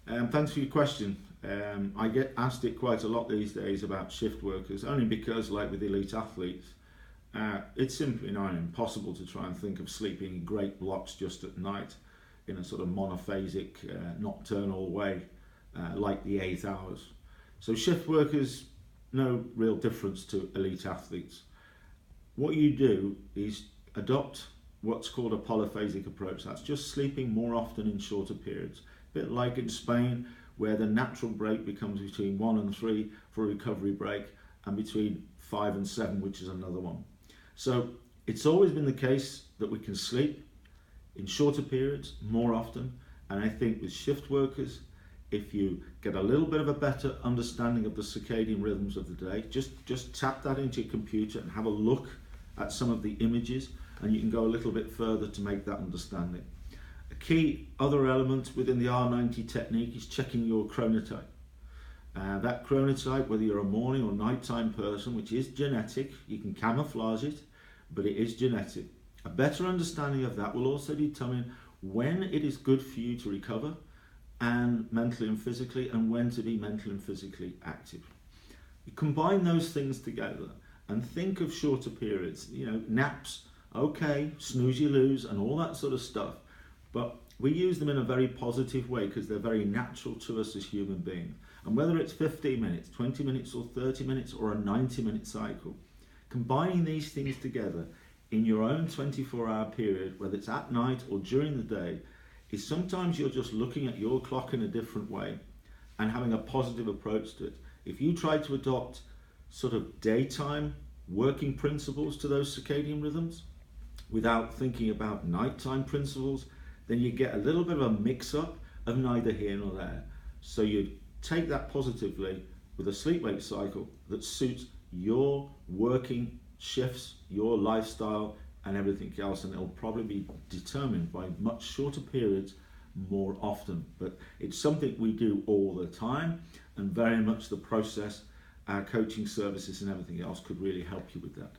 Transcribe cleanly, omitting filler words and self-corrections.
Thanks for your question. I get asked it quite a lot these days about shift workers, only because, like with elite athletes, it's simply now impossible to try and think of sleeping in great blocks just at night in a sort of monophasic, nocturnal way, like the 8 hours. So shift workers, no real difference to elite athletes. What you do is adopt what's called a polyphasic approach. That's just sleeping more often in shorter periods. A bit like in Spain, where the natural break becomes between 1 and 3 for a recovery break, and between 5 and 7, which is another one. So it's always been the case that we can sleep in shorter periods more often, and I think with shift workers, if you get a little bit of a better understanding of the circadian rhythms of the day, just tap that into your computer and have a look at some of the images, and you can go a little bit further to make that understanding. A key other element within the R90 technique is checking your chronotype. That chronotype, whether you're a morning or nighttime person, which is genetic, you can camouflage it, but it is genetic. A better understanding of that will also determine when it is good for you to recover and mentally and physically, and when to be mentally and physically active. You combine those things together and think of shorter periods, naps, okay, snooze you lose and all that sort of stuff, but we use them in a very positive way because they're very natural to us as human beings. And whether it's 15 minutes, 20 minutes or 30 minutes or a 90-minute cycle, combining these things together in your own 24-hour period, whether it's at night or during the day, is sometimes you're just looking at your clock in a different way and having a positive approach to it. If you try to adopt sort of daytime working principles to those circadian rhythms without thinking about nighttime principles, then you get a little bit of a mix-up of neither here nor there. So you take that positively with a sleep-wake cycle that suits your working shifts, your lifestyle, and everything else, and it'll probably be determined by much shorter periods more often. But it's something we do all the time, and very much the process, our coaching services and everything else could really help you with that.